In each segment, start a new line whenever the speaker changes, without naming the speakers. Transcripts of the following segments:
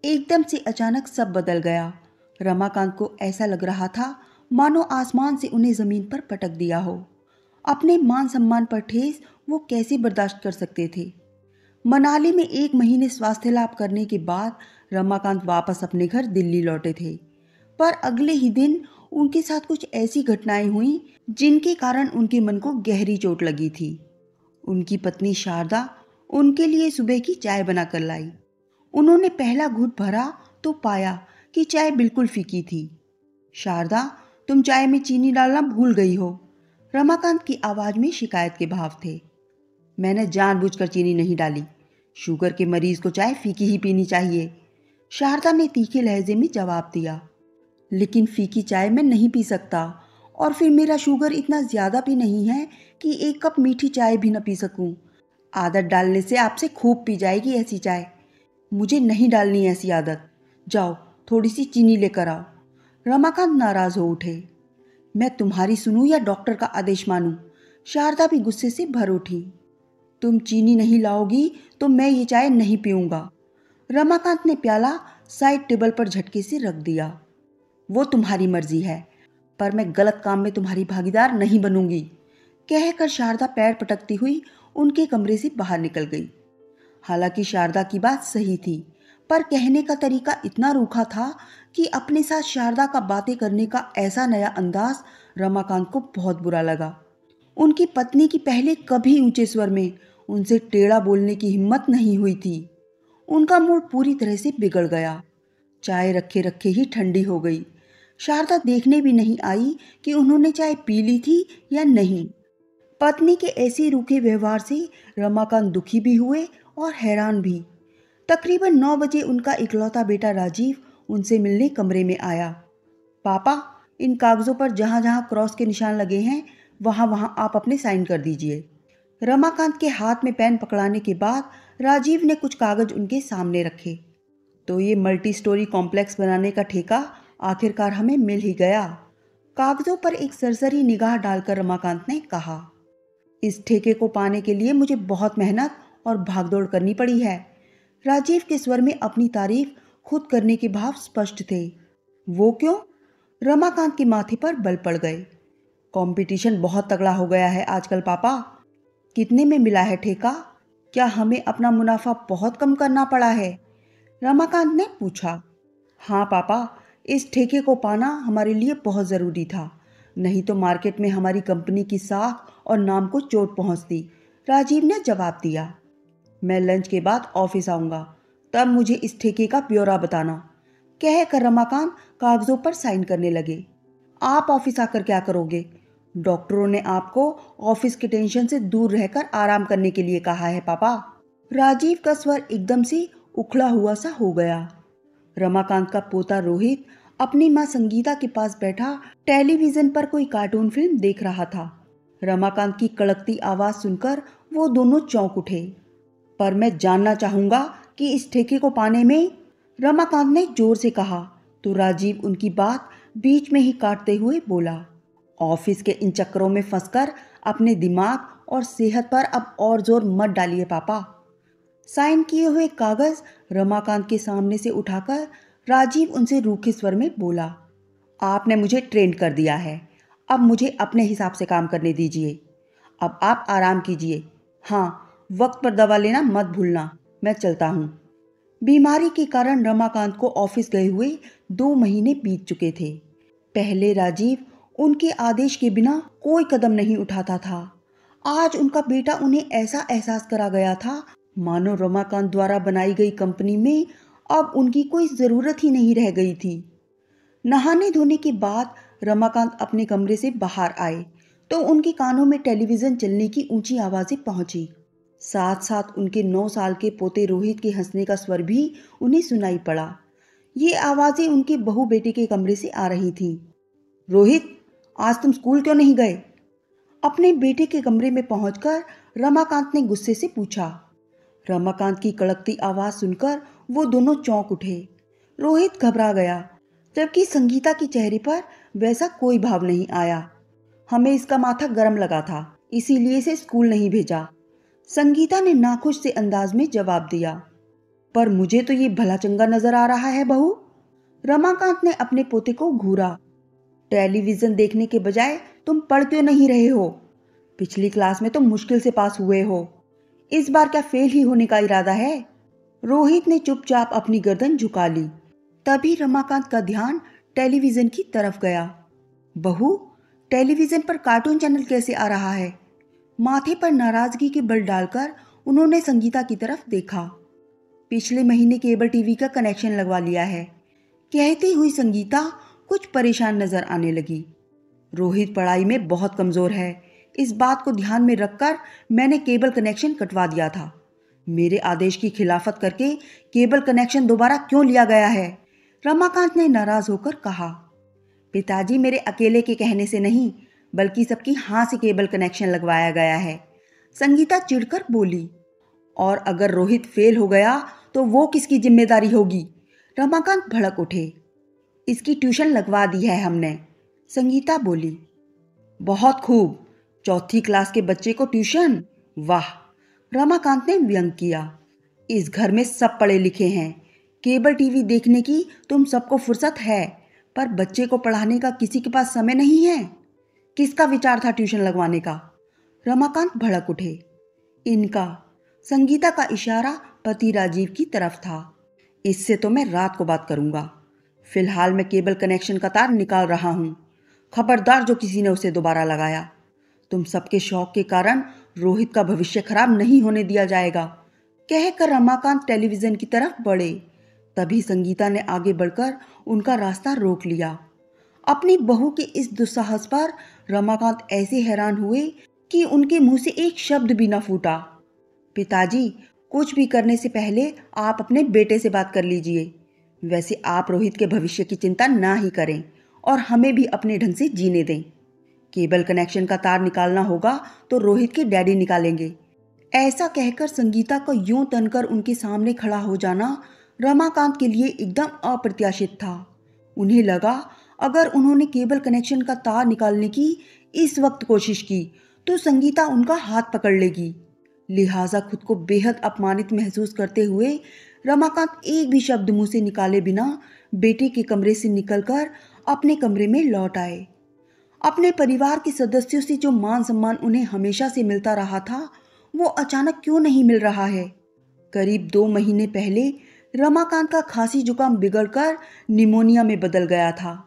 एकदम से अचानक सब बदल गया। रमाकांत को ऐसा लग रहा था मानो आसमान से उन्हें जमीन पर पटक दिया हो। अपने मान सम्मान पर ठेस वो कैसे बर्दाश्त कर सकते थे। मनाली में 1 महीने स्वास्थ्य लाभ करने के बाद रमाकांत वापस अपने घर दिल्ली लौटे थे, पर अगले ही दिन उनके साथ कुछ ऐसी घटनाएं हुई जिनके कारण उनके मन को गहरी चोट लगी थी। उनकी पत्नी शारदा उनके लिए सुबह की चाय बनाकर लाई। उन्होंने पहला घूंट भरा तो पाया कि चाय बिल्कुल फीकी थी। शारदा, तुम चाय में चीनी डालना भूल गई हो। रमाकांत की आवाज में शिकायत के भाव थे। मैंने जानबूझकर चीनी नहीं डाली। शुगर के मरीज को चाय फीकी ही पीनी चाहिए, शारदा ने तीखे लहजे में जवाब दिया। लेकिन फीकी चाय मैं नहीं पी सकता, और फिर मेरा शुगर इतना ज्यादा भी नहीं है कि 1 कप मीठी चाय भी न पी सकूं। आदत डालने से आपसे खूब पी जाएगी ऐसी चाय। मुझे नहीं डालनी ऐसी आदत। जाओ थोड़ी सी चीनी लेकर आओ। रमाकांत नाराज हो उठे। मैं तुम्हारी सुनूं या डॉक्टर का आदेश मानूं? शारदा भी गुस्से से भर उठी। तुम चीनी नहीं लाओगी तो मैं ये चाय नहीं पीऊंगा। रमाकांत ने प्याला साइड टेबल पर झटके से रख दिया। वो तुम्हारी मर्जी है, पर मैं गलत काम में तुम्हारी भागीदार नहीं बनूंगी, कहकर शारदा पैर पटकती हुई उनके कमरे से बाहर निकल गई। हालांकि शारदा की बात सही थी, पर कहने का तरीका इतना रूखा था कि अपने साथ शारदा का बातें करने का ऐसा नया अंदाज रमाकांत को बहुत बुरा लगा। उनकी पत्नी की पहले कभी ऊंचे स्वर में उनसे टेढ़ा बोलने की हिम्मत नहीं हुई थी। उनका मूड पूरी तरह से बिगड़ गया। चाय रखे रखे ही ठंडी हो गई। शारदा देखने भी नहीं आई कि उन्होंने चाय पी ली थी या नहीं। पत्नी के ऐसे रूखे व्यवहार से रमाकांत दुखी भी हुए और हैरान भी। तकरीबन 9 बजे उनका इकलौता बेटा राजीव उनसे मिलने कमरे में आया। पापा, इन कागजों पर जहां जहां क्रॉस के निशान लगे हैं वहां वहां आप अपने साइन कर दीजिए। रमाकांत के हाथ में पेन पकड़ाने के बाद राजीव ने कुछ कागज उनके सामने रखे। तो ये मल्टी स्टोरी कॉम्प्लेक्स बनाने का ठेका आखिरकार हमें मिल ही गया, कागजों पर एक सरसरी निगाह डालकर रमाकांत ने कहा। इस ठेके को पाने के लिए मुझे बहुत मेहनत और भागदौड़ करनी पड़ी है। राजीव के स्वर में अपनी तारीफ खुद करने के भाव स्पष्ट थे। वो क्यों? रमाकांत के माथे पर बल पड़ गए। कंपटीशन बहुत तगड़ा हो गया है आजकल पापा। कितने में मिला है ठेका? क्या हमें अपना मुनाफा बहुत कम करना पड़ा है? रमाकांत ने पूछा। हाँ पापा, इस ठेके को पाना हमारे लिए बहुत ज़रूरी था, नहीं तो मार्केट में हमारी कंपनी की साख और नाम को चोट पहुंचती, राजीव ने जवाब दिया। मैं लंच के बाद ऑफिस आऊँगा, तब मुझे इस ठेके का ब्यौरा बताना, कहकर रमाकांत कागजों पर साइन करने लगे। आप ऑफिस आकर क्या करोगे? डॉक्टरों ने आपको ऑफिस के टेंशन से दूर रहकर आराम करने के लिए कहा है पापा। राजीव का स्वर एकदम से उखड़ा हुआ सा हो गया। रमाकांत का पोता रोहित अपनी मां संगीता के पास बैठा टेलीविजन पर कोई कार्टून फिल्म देख रहा था। रमाकांत की कड़कती आवाज सुनकर वो दोनों चौंक उठे। पर मैं जानना चाहूंगा कि इस ठेके को पाने में, रमाकांत ने जोर से कहा, तो राजीव उनकी बात बीच में ही काटते हुए बोला। ऑफिस के इन चक्करों में फंसकर अपने दिमाग और सेहत पर अब और जोर मत डालिए पापा। साइन किए हुए कागज रमाकांत के सामने से उठाकर राजीव उनसे रूखे स्वर में बोला। आपने मुझे ट्रेन कर दिया है, अब मुझे अपने हिसाब से काम करने दीजिए। अब आप आराम कीजिए। हाँ, वक्त पर दवा लेना मत भूलना। मैं चलता हूँ। बीमारी के कारण रमाकांत को ऑफिस गए हुए 2 महीने बीत चुके थे। पहले राजीव उनके आदेश के बिना कोई कदम नहीं उठाता था। आज उनका बेटा उन्हें ऐसा एहसास करा गया था मानो रमाकांत द्वारा बनाई गई कंपनी में अब उनकी कोई ज़रूरत ही नहीं रह गई थी। नहाने धोने के बाद रमाकांत अपने कमरे से बाहर आए तो उनके कानों में टेलीविज़न चलने की ऊंची आवाज़ें पहुंची। साथ साथ उनके 9 साल के पोते रोहित के हंसने का स्वर भी उन्हें सुनाई पड़ा। ये आवाज़ें उनके बहू बेटे के कमरे से आ रही थीं। रोहित, आज तुम स्कूल क्यों नहीं गए? अपने बेटे के कमरे में पहुंचकर रमाकांत ने गुस्से से पूछा। रमाकांत की कड़कती आवाज सुनकर वो दोनों चौंक उठे। रोहित घबरा गया, जबकि संगीता के चेहरे पर वैसा कोई भाव नहीं आया। हमें इसका माथा गर्म लगा था, इसीलिए इसे स्कूल नहीं भेजा, संगीता ने नाखुश से अंदाज में जवाब दिया। पर मुझे तो ये भला चंगा नजर आ रहा है बहू। रमाकांत ने अपने पोते को घूरा। टेलीविजन देखने के बजाय तुम पढ़ क्यों नहीं रहे हो? पिछली क्लास में तो मुश्किल से पास हुए हो, इस बार क्या फेल ही होने का इरादा है? रोहित ने चुपचाप अपनी गर्दन झुका ली। तभी रमाकांत का ध्यान टेलीविजन की तरफ गया। बहू, टेलीविजन पर कार्टून चैनल कैसे आ रहा है? माथे पर नाराजगी के बल डालकर उन्होंने संगीता की तरफ देखा। पिछले महीने केबल टीवी का कनेक्शन लगवा लिया है, कहती हुई संगीता कुछ परेशान नजर आने लगी। रोहित पढ़ाई में बहुत कमजोर है, इस बात को ध्यान में रखकर मैंने केबल कनेक्शन कटवा दिया था। मेरे आदेश की खिलाफत करके केबल कनेक्शन दोबारा क्यों लिया गया है? रमाकांत ने नाराज होकर कहा। पिताजी, मेरे अकेले के कहने से नहीं, बल्कि सबकी हाँ से केबल कनेक्शन लगवाया गया है, संगीता चिढ़कर बोली। और अगर रोहित फेल हो गया तो वो किसकी जिम्मेदारी होगी? रमाकांत भड़क उठे। इसकी ट्यूशन लगवा दी है हमने, संगीता बोली। बहुत खूब, चौथी क्लास के बच्चे को ट्यूशन? वाह, रमाकांत ने व्यंग किया। इस घर में सब पढ़े लिखे हैं, केबल टीवी देखने की तुम सबको फुर्सत है, पर बच्चे को पढ़ाने का किसी के पास समय नहीं है। किसका विचार था ट्यूशन लगवाने का? रमाकांत भड़क उठे। इनका, संगीता का इशारा पति राजीव की तरफ था। इससे तो मैं रात को बात करूंगा। फिलहाल मैं केबल कनेक्शन का तार निकाल रहा हूं। खबरदार जो किसी ने उसे दोबारा लगाया। तुम सबके शौक के कारण रोहित का भविष्य खराब नहीं होने दिया जाएगा, कहकर रमाकांत टेलीविजन की तरफ बढ़े। तभी संगीता ने आगे बढ़कर उनका रास्ता रोक लिया। अपनी बहू के इस दुस्साहस पर रमाकांत ऐसे हैरान हुए कि उनके मुंह से एक शब्द भी न फूटा। पिताजी, कुछ भी करने से पहले आप अपने बेटे से बात कर लीजिए। वैसे आप रोहित के भविष्य की चिंता ना ही करें और हमें भी अपने ढंग से जीने दें। केबल कनेक्शन का तार निकालना होगा तो रोहित के डैडी निकालेंगे। ऐसा कहकर संगीता को यूं तनकर उनके सामने खड़ा हो जाना रमाकांत के लिए एकदम अप्रत्याशित था। उन्हें लगा अगर उन्होंने केबल कनेक्शन का तार निकालने की इस वक्त कोशिश की तो संगीता उनका हाथ पकड़ लेगी। लिहाजा खुद को बेहद अपमानित महसूस करते हुए रमाकांत एक भी शब्द मुंह से निकाले बिना बेटे के कमरे से निकलकर अपने कमरे में लौट आए। अपने परिवार के सदस्यों से जो मान सम्मान उन्हें हमेशा से मिलता रहा था, वो अचानक क्यों नहीं मिल रहा है? करीब 2 महीने पहले रमाकांत का खांसी जुकाम बिगड़कर निमोनिया में बदल गया था।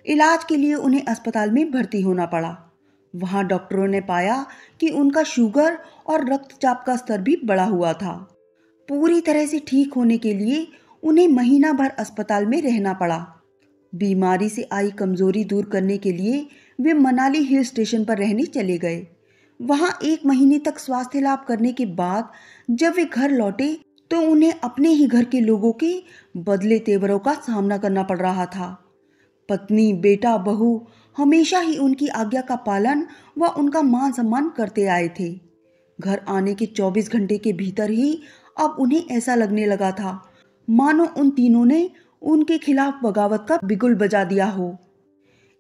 इलाज के लिए उन्हें अस्पताल में भर्ती होना पड़ा। वहां डॉक्टरों ने पाया कि उनका शुगर और रक्तचाप का स्तर भी बढ़ा हुआ था। पूरी तरह से ठीक होने के लिए उन्हें महीना भर अस्पताल में रहना पड़ा। बीमारी से आई कमजोरी दूर करने के लिए वे मनाली हिल स्टेशन पर रहने चले गए। वहां 1 महीने तक स्वास्थ्य लाभ करने के बाद जब वे घर लौटे तो उन्हें अपने ही घर के लोगों के बदले तेवरों का सामना करना पड़ रहा था। पत्नी, बेटा, बहू हमेशा ही उनकी आज्ञा का पालन व उनका मान सम्मान करते आए थे। घर आने के 24 घंटे के भीतर ही अब उन्हें ऐसा लगने लगा था मानो उन तीनों ने उनके खिलाफ बगावत का बिगुल बजा दिया हो।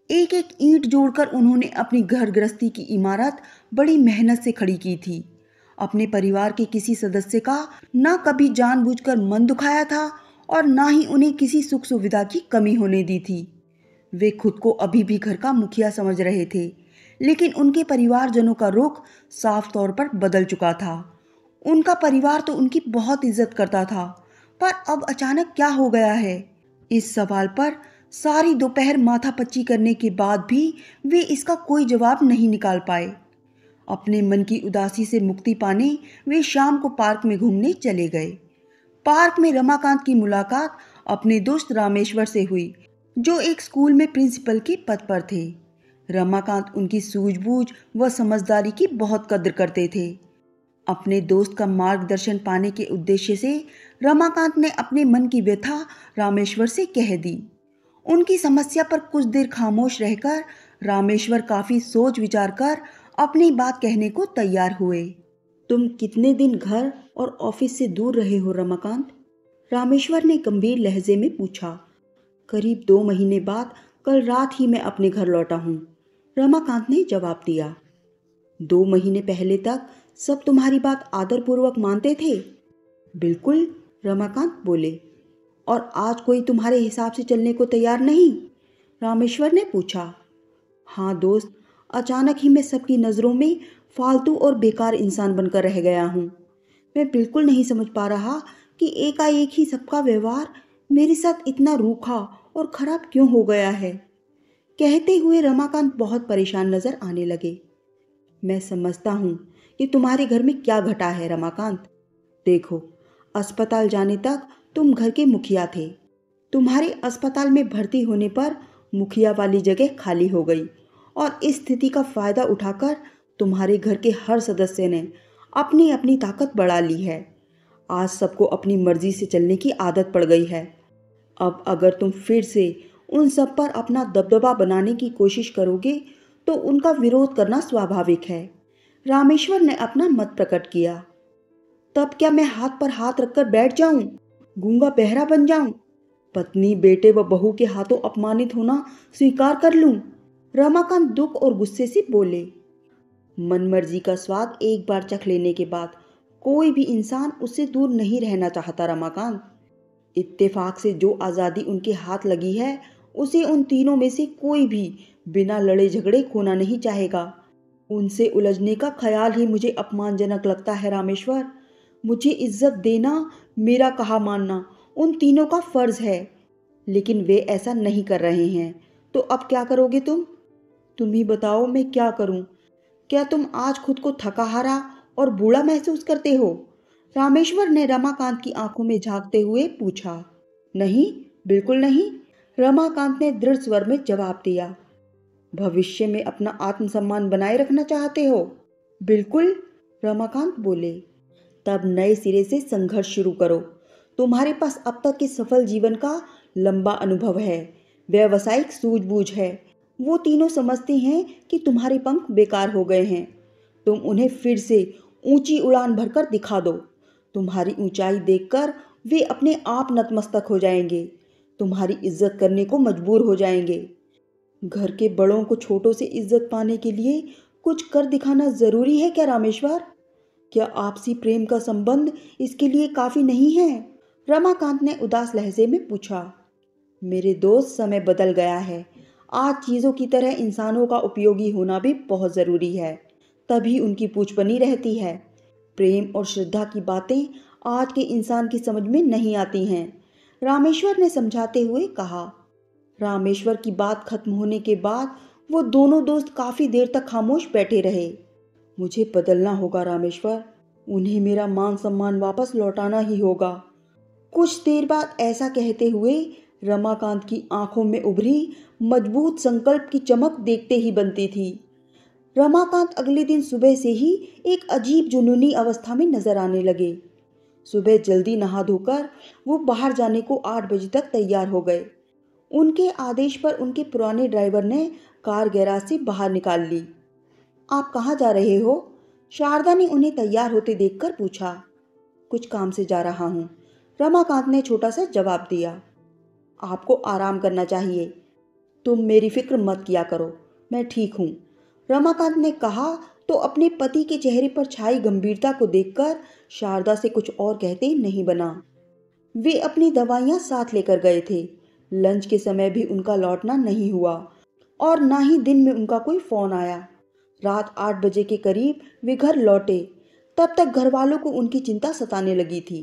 एक एक ईंट जोड़कर उन्होंने अपनी घर गृहस्थी की इमारत बड़ी मेहनत से खड़ी की थी। अपने परिवार के किसी सदस्य का न कभी जानबूझकर मन दुखाया था और न ही उन्हें किसी सुख सुविधा की कमी होने दी थी। वे खुद को अभी भी घर का मुखिया समझ रहे थे, लेकिन उनके परिवारजनों का रुख साफ तौर पर बदल चुका था। उनका परिवार तो उनकी बहुत इज्जत करता था, पर अब अचानक क्या हो गया है? इस सवाल पर सारी दोपहर माथापच्ची करने के बाद भी वे इसका कोई जवाब नहीं निकाल पाए। अपने मन की उदासी से मुक्ति पाने वे शाम को पार्क में घूमने चले गए। पार्क में रमाकांत की मुलाकात अपने दोस्त रामेश्वर से हुई, जो एक स्कूल में प्रिंसिपल के पद पर थे। रमाकांत उनकी सूझबूझ व समझदारी की बहुत कद्र करते थे। अपने दोस्त का मार्गदर्शन पाने के उद्देश्य से रमाकांत ने अपने मन की व्यथा रामेश्वर से कह दी। उनकी समस्या पर कुछ देर खामोश रहकर रामेश्वर काफी सोच विचार कर अपनी बात कहने को तैयार हुए। तुम कितने दिन घर और ऑफिस से दूर रहे हो रमाकांत? रामेश्वर ने गंभीर लहजे में पूछा। करीब 2 महीने बाद कल रात ही मैं अपने घर लौटा हूँ, रमाकांत ने जवाब दिया। 2 महीने पहले तक सब तुम्हारी बात आदरपूर्वक मानते थे? बिल्कुल, रमाकांत बोले। और आज कोई तुम्हारे हिसाब से चलने को तैयार नहीं? रामेश्वर ने पूछा। हाँ दोस्त, अचानक ही मैं सबकी नज़रों में फालतू और बेकार इंसान बनकर रह गया हूँ। मैं बिल्कुल नहीं समझ पा रहा कि एकाएक ही सबका व्यवहार मेरे साथ इतना रूखा और खराब क्यों हो गया है। कहते हुए रमाकांत बहुत परेशान नजर आने लगे। मैं समझता हूँ कि तुम्हारे घर में क्या घटा है रमाकांत। देखो, अस्पताल जाने तक तुम घर के मुखिया थे। तुम्हारे अस्पताल में भर्ती होने पर मुखिया वाली जगह खाली हो गई और इस स्थिति का फायदा उठाकर तुम्हारे घर के हर सदस्य ने अपनी अपनी ताकत बढ़ा ली है। आज सबको अपनी मर्जी से चलने की आदत पड़ गई है। अब अगर तुम फिर से उन सब पर अपना दबदबा बनाने की कोशिश करोगे तो उनका विरोध करना स्वाभाविक है। रामेश्वर ने अपना मत प्रकट किया। तब क्या मैं हाथ पर हाथ रखकर बैठ जाऊं, गूंगा बहरा बन जाऊं, पत्नी बेटे व बहू के हाथों अपमानित होना स्वीकार कर लूं? रमाकांत दुख और गुस्से से बोले। मनमर्जी का स्वाद एक बार चख लेने के बाद कोई भी इंसान उससे दूर नहीं रहना चाहता रमाकांत। इत्तेफाक से जो आज़ादी उनके हाथ लगी है उसे उन तीनों में से कोई भी बिना लड़े झगड़े खोना नहीं चाहेगा। उनसे उलझने का ख्याल ही मुझे अपमानजनक लगता है रामेश्वर। मुझे इज्जत देना, मेरा कहा मानना उन तीनों का फर्ज है, लेकिन वे ऐसा नहीं कर रहे हैं। तो अब क्या करोगे तुम ही बताओ, मैं क्या करूं? क्या तुम आज खुद को थका हारा और बूढ़ा महसूस करते हो? रामेश्वर ने रमाकांत की आंखों में झांकते हुए पूछा। नहीं, बिल्कुल नहीं, रमाकांत ने दृढ़ स्वर में जवाब दिया। भविष्य में अपना आत्मसम्मान बनाए रखना चाहते हो? बिल्कुल, रमाकांत बोले। तब नए सिरे से संघर्ष शुरू करो। तुम्हारे पास अब तक के सफल जीवन का लंबा अनुभव है, व्यावसायिक सूझबूझ है। वो तीनों समझते हैं कि तुम्हारे पंख बेकार हो गए हैं। तुम उन्हें फिर से ऊंची उड़ान भरकर दिखा दो। तुम्हारी ऊंचाई देखकर वे अपने आप नतमस्तक हो जाएंगे, तुम्हारी इज्जत करने को मजबूर हो जाएंगे। घर के बड़ों को छोटों से इज्जत पाने के लिए कुछ कर दिखाना जरूरी है क्या रामेश्वर? क्या आपसी प्रेम का संबंध इसके लिए काफी नहीं है? रमाकांत ने उदास लहजे में पूछा। मेरे दोस्त, समय बदल गया है। आज चीजों की तरह इंसानों का उपयोगी होना भी बहुत जरूरी है, तभी उनकी पूछ बनी रहती है। प्रेम और श्रद्धा की बातें आज के इंसान की समझ में नहीं आती हैं, रामेश्वर ने समझाते हुए कहा। रामेश्वर की बात खत्म होने के बाद वो दोनों दोस्त काफी देर तक खामोश बैठे रहे। मुझे बदलना होगा रामेश्वर, उन्हें मेरा मान सम्मान वापस लौटाना ही होगा। कुछ देर बाद ऐसा कहते हुए रमाकांत की आंखों में उभरी मजबूत संकल्प की चमक देखते ही बनती थी। रमाकांत अगले दिन सुबह से ही एक अजीब जुनूनी अवस्था में नजर आने लगे। सुबह जल्दी नहा धोकर वो बाहर जाने को 8 बजे तक तैयार हो गए। उनके आदेश पर उनके पुराने ड्राइवर ने कार गैराज से बाहर निकाल ली। आप कहाँ जा रहे हो? शारदा ने उन्हें तैयार होते देखकर पूछा। कुछ काम से जा रहा हूँ, रमाकांत ने छोटा सा जवाब दिया। आपको आराम करना चाहिए, तुम मेरी फिक्र मत किया करो, मैं ठीक हूँ, रमाकांत ने कहा तो अपने पति के चेहरे पर छाई गंभीरता को देखकर शारदा से कुछ और कहते नहीं बना। वे अपनी दवाइयाँ साथ लेकर गए थे। लंच के समय भी उनका लौटना नहीं हुआ और ना ही दिन में उनका कोई फोन आया। रात 8 बजे के करीब वे घर लौटे। तब तक घर वालों को उनकी चिंता सताने लगी थी।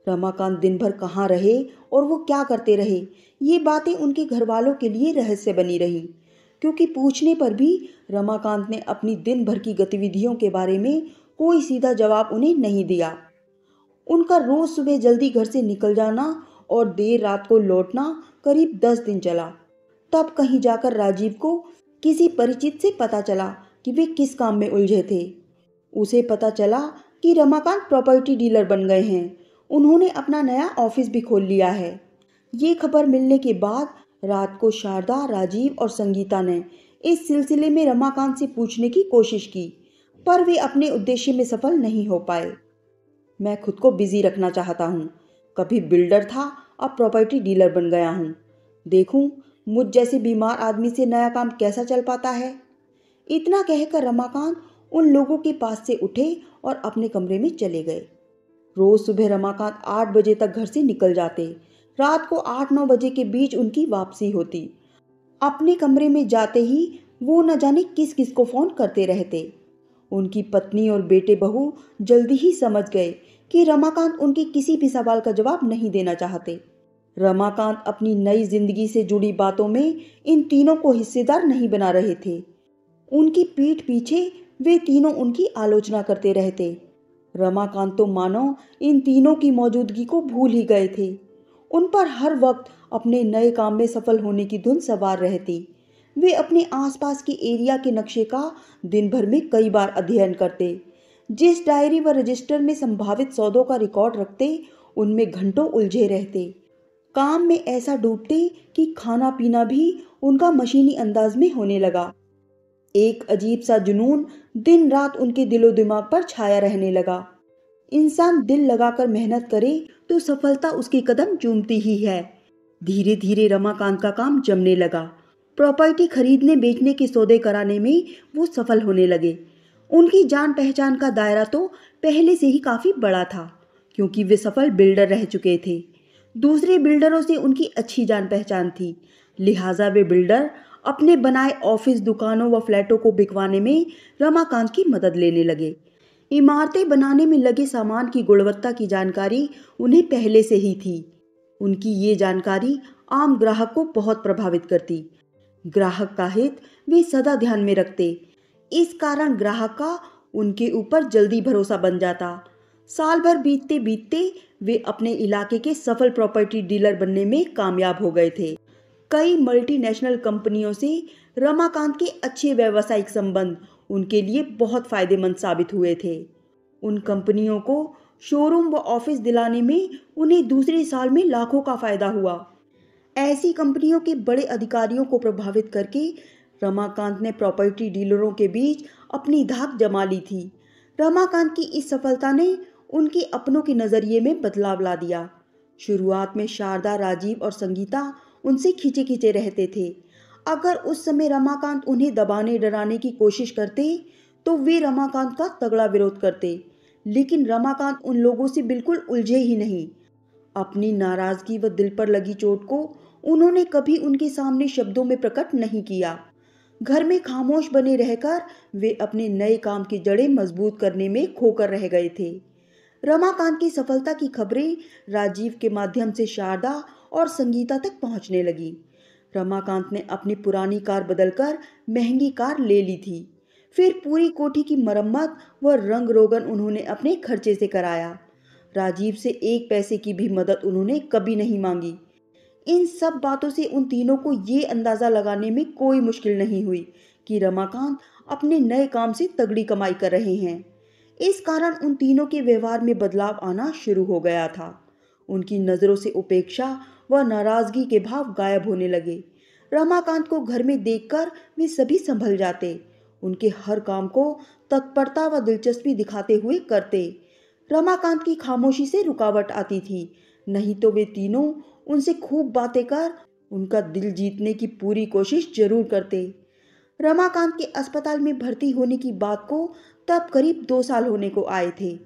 रमाकांत दिन भर कहाँ रहे और वो क्या करते रहे, ये बातें उनके घर वालों के लिए रहस्य बनी रही, क्योंकि पूछने पर भी रमाकांत ने अपनी दिन भर की गतिविधियों के बारे में कोई सीधा जवाब उन्हें नहीं दिया। उनका रोज सुबह जल्दी घर से निकल जाना और देर रात को लौटना करीब 10 दिन चला। तब कहीं जाकर राजीव को किसी परिचित से पता चला कि वे किस काम में उलझे थे। उसे पता चला कि रमाकांत प्रॉपर्टी डीलर बन गए हैं। उन्होंने अपना नया ऑफिस भी खोल लिया है। ये खबर मिलने के बाद रात को शारदा, राजीव और संगीता ने इस सिलसिले में रमाकांत से पूछने की कोशिश की, पर वे अपने उद्देश्य में सफल नहीं हो पाए। मैं खुद को बिजी रखना चाहता हूँ। कभी बिल्डर था, अब प्रॉपर्टी डीलर बन गया हूँ। देखूं मुझ जैसे बीमार आदमी से नया काम कैसा चल पाता है। इतना कहकर रमाकांत उन लोगों के पास से उठे और अपने कमरे में चले गए। रोज सुबह रमाकांत 8 बजे तक घर से निकल जाते। रात को 8-9 बजे के बीच उनकी वापसी होती। अपने कमरे में जाते ही वो न जाने किस किस को फोन करते रहते। उनकी पत्नी और बेटे बहू जल्दी ही समझ गए कि रमाकांत उनके किसी भी सवाल का जवाब नहीं देना चाहते। रमाकांत अपनी नई जिंदगी से जुड़ी बातों में इन तीनों को हिस्सेदार नहीं बना रहे थे। उनकी पीठ पीछे वे तीनों उनकी आलोचना करते रहते। रमाकांत तो मानो इन तीनों की मौजूदगी को भूल ही गए थे। उन पर हर वक्त अपने नए काम में सफल होने की धुन सवार रहती। वे अपने आसपास के एरिया के नक्शे का दिन भर में कई बार अध्ययन करते। जिस डायरी व रजिस्टर में संभावित सौदों का रिकॉर्ड रखते, उनमें घंटों उलझे रहते। काम में ऐसा डूबते कि खाना पीना भी उनका मशीनी अंदाज में होने लगा। एक अजीब सा जुनून दिन रात उनके दिलो दिमाग पर छाया रहने लगा। इंसान दिल लगाकर मेहनत करे तो सफलता उसके कदम चूमती ही है। धीरे धीरे रमाकांत का काम जमने लगा। प्रॉपर्टी खरीदने बेचने के सौदे कराने में वो सफल होने लगे। उनकी जान पहचान का दायरा तो पहले से ही काफी बड़ा था, क्योंकि वे सफल बिल्डर रह चुके थे। दूसरे बिल्डरों से उनकी अच्छी जान पहचान थी, लिहाजा वे बिल्डर अपने बनाए ऑफिस, दुकानों व फ्लैटों को बिकवाने में रमाकांत की मदद लेने लगे। इमारतें बनाने में लगे सामान की गुणवत्ता की जानकारी उन्हें पहले से ही थी। उनकी ये जानकारी आम ग्राहक को बहुत प्रभावित करती। ग्राहक का हित वे सदा ध्यान में रखते। इस कारण ग्राहक का उनके ऊपर जल्दी भरोसा बन जाता। साल भर बीतते बीतते वे अपने इलाके के सफल प्रॉपर्टी डीलर बनने में कामयाब हो गए थे। कई मल्टीनेशनल कंपनियों से रमाकांत के अच्छे व्यावसायिक संबंध उनके लिए बहुत फायदेमंद साबित हुए थे। उन कंपनियों को शोरूम व ऑफिस दिलाने में उन्हें दूसरे साल में लाखों का फायदा हुआ। ऐसी कंपनियों के बड़े अधिकारियों को प्रभावित करके रमाकांत ने प्रॉपर्टी डीलरों के बीच अपनी धाक जमा ली थी। रमाकांत की इस सफलता ने उनके अपनों के नजरिए में बदलाव ला दिया। शुरुआत में शारदा, राजीव और संगीता उनसे खींचे खींचे रहते थे। अगर उस समय रमाकांत उन्हें दबाने डराने की कोशिश करते तो वे रमाकांत का तगड़ा विरोध करते, लेकिन रमाकांत उन लोगों से बिल्कुल उलझे ही नहीं। अपनी नाराजगी व दिल पर लगी चोट को उन्होंने कभी उनके सामने शब्दों में प्रकट नहीं किया। घर में खामोश बने रहकर वे अपने नए काम की जड़ें मजबूत करने में खोकर रह गए थे। रमाकांत की सफलता की खबरें राजीव के माध्यम से शारदा और संगीता तक पहुंचने लगी। रमाकांत ने अपनी पुरानी कार बदलकर महंगी कार ले ली थी। फिर पूरी कोठी की मरम्मत व रंग रोगन उन्होंने अपने खर्चे से कराया। राजीव से एक पैसे की भी मदद उन्होंने कभी नहीं मांगी। इन सब बातों से उन तीनों को ये अंदाजा लगाने में कोई मुश्किल नहीं हुई कि रमाकांत अपने नए काम से तगड़ी कमाई कर रहे हैं। इस कारण उन तीनों के व्यवहार में बदलाव आना शुरू हो गया था। उनकी नजरों से उपेक्षा व नाराजगी के भाव गायब होने लगे। रमाकांत को घर में देखकर वे सभी संभल जाते। उनके हर काम को तत्परता व दिलचस्पी दिखाते हुए करते। रमाकांत की खामोशी से रुकावट आती थी, नहीं तो वे तीनों उनसे खूब बातें कर उनका दिल जीतने की पूरी कोशिश जरूर करते। रमाकांत के अस्पताल में भर्ती होने की बात को तब करीब 2 साल होने को आए थे,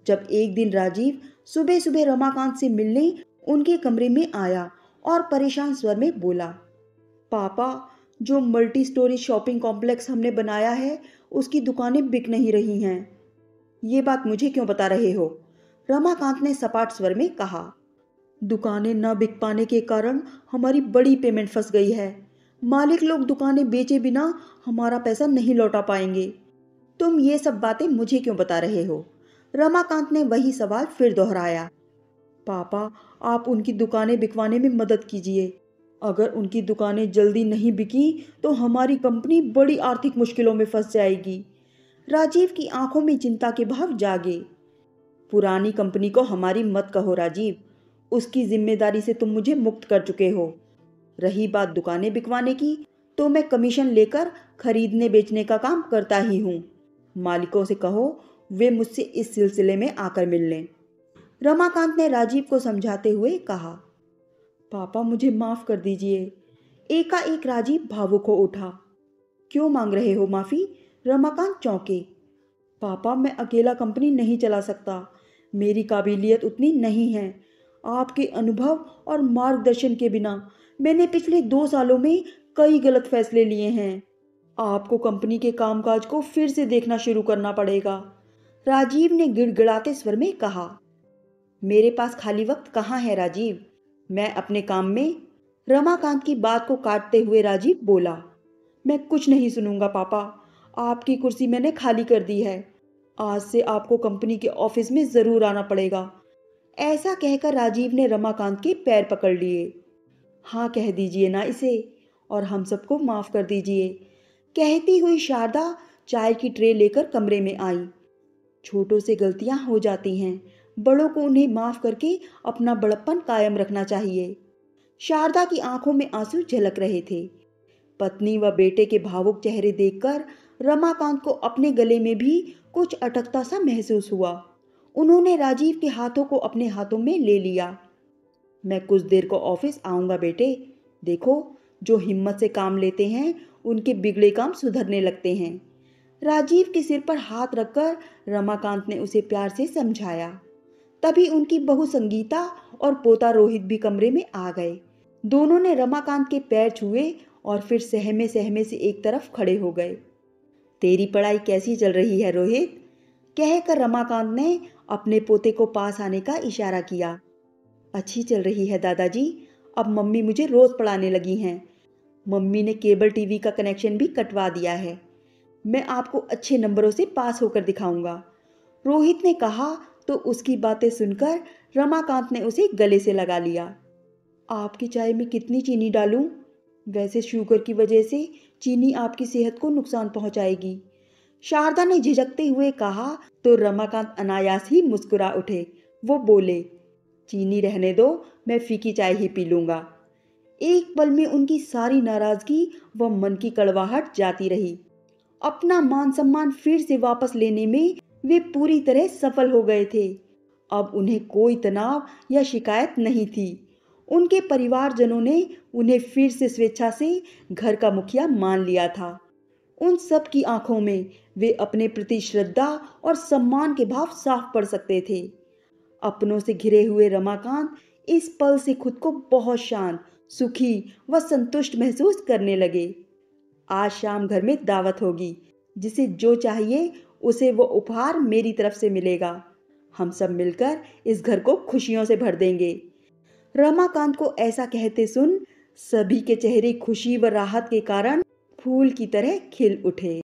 जब एक दिन राजीव सुबह सुबह रमाकांत से मिलने उनके कमरे में आया और परेशान स्वर में बोला, पापा, जो मल्टी स्टोरी शॉपिंग कॉम्प्लेक्स हमने बनाया है उसकी दुकानें बिक नहीं रही हैं। ये बात मुझे क्यों बता रहे हो? रमाकांत ने सपाट स्वर में कहा। दुकानें न बिक पाने के कारण हमारी बड़ी पेमेंट फंस गई है। मालिक लोग दुकानें बेचे बिना हमारा पैसा नहीं लौटा पाएंगे। तुम ये सब बातें मुझे क्यों बता रहे हो? रमाकांत ने वही सवाल फिर दोहराया। पापा, आप उनकी दुकानें बिकवाने में मदद कीजिए। अगर उनकी दुकानें जल्दी नहीं बिकी तो हमारी कंपनी बड़ी आर्थिक मुश्किलों में फंस जाएगी। राजीव की आंखों में चिंता के भाव जागे। पुरानी कंपनी को हमारी मत कहो राजीव, उसकी जिम्मेदारी से तुम मुझे मुक्त कर चुके हो। रही बात दुकानें बिकवाने की, तो मैं कमीशन लेकर खरीदने बेचने का काम करता ही हूँ। मालिकों से कहो वे मुझसे इस सिलसिले में आकर मिल लें। रमाकांत ने राजीव को समझाते हुए कहा। पापा, मुझे माफ कर दीजिए। एकाएक राजीव भावुक हो उठा। क्यों मांग रहे हो माफी? रमाकांत चौंके। पापा, मैं अकेला कंपनी नहीं चला सकता। मेरी काबिलियत उतनी नहीं है। आपके अनुभव और मार्गदर्शन के बिना मैंने पिछले 2 सालों में कई गलत फैसले लिए हैं। आपको कंपनी के कामकाज को फिर से देखना शुरू करना पड़ेगा। राजीव ने गिड़गिड़ाते स्वर में कहा। मेरे पास खाली वक्त कहाँ है राजीव, मैं अपने काम में। रमाकांत की बात को काटते हुए राजीव बोला। मैं कुछ नहीं सुनूंगा पापा, आपकी कुर्सी मैंने खाली कर दी है। आज से आपको कंपनी के ऑफिस में जरूर आना पड़ेगा। ऐसा कहकर राजीव ने रमाकांत के पैर पकड़ लिए। हाँ कह दीजिए ना इसे, और हम सबको माफ कर दीजिए, कहती हुई शारदा चाय की ट्रे लेकर कमरे में आई। छोटों से गलतियां हो जाती हैं, बड़ों को उन्हें माफ करके अपना बड़प्पन कायम रखना चाहिए। शारदा की आंखों में आंसू झलक रहे थे। पत्नी व बेटे के भावुक चेहरे देखकर रमाकांत को अपने गले में भी कुछ अटकता सा महसूस हुआ। उन्होंने राजीव के हाथों को अपने हाथों में ले लिया। मैं कुछ देर को ऑफिस आऊंगा बेटे, देखो जो हिम्मत से काम लेते हैं उनके बिगड़े काम सुधरने लगते हैं। राजीव के सिर पर हाथ रखकर रमाकांत ने उसे प्यार से समझाया। तभी उनकी बहू संगीता और पोता रोहित भी कमरे में आ गए। दोनों ने रमाकांत के पैर छुए और फिर सहमे सहमे से एक तरफ खड़े हो गए। तेरी पढ़ाई कैसी चल रही है रोहित, कहकर रमाकांत ने अपने पोते को पास आने का इशारा किया। अच्छी चल रही है दादाजी, अब मम्मी मुझे रोज पढ़ाने लगी हैं। मम्मी ने केबल टीवी का कनेक्शन भी कटवा दिया है। मैं आपको अच्छे नंबरों से पास होकर दिखाऊंगा, रोहित ने कहा। तो उसकी बातें सुनकर रमाकांत ने उसे गले से लगा लिया। आपकी चाय में कितनी चीनी डालूं? वैसे शुगर की वजह से चीनी आपकी सेहत को नुकसान पहुंचाएगी, शारदा ने झिझकते हुए कहा। तो रमाकांत अनायास ही मुस्कुरा उठे। वो बोले, चीनी रहने दो, मैं फीकी चाय ही पी लूंगा। एक पल में उनकी सारी नाराजगी व मन की कड़वाहट जाती रही। अपना मान सम्मान फिर से वापस लेने में वे पूरी तरह सफल हो गए थे। अब उन्हें कोई तनाव या शिकायत नहीं थी। उनके परिवारजनों ने उन्हें फिर से स्वेच्छा से घर का मुखिया मान लिया था। उन सब की आंखों में वे अपने प्रति श्रद्धा और सम्मान के भाव साफ पड़ सकते थे। अपनों से घिरे हुए रमाकांत इस पल से खुद को बहुत शांत, सुखी व संतुष्ट महसूस करने लगे। आज शाम घर में दावत होगी, जिसे जो चाहिए उसे वो उपहार मेरी तरफ से मिलेगा। हम सब मिलकर इस घर को खुशियों से भर देंगे। रमाकांत को ऐसा कहते सुन सभी के चेहरे खुशी व राहत के कारण फूल की तरह खिल उठे।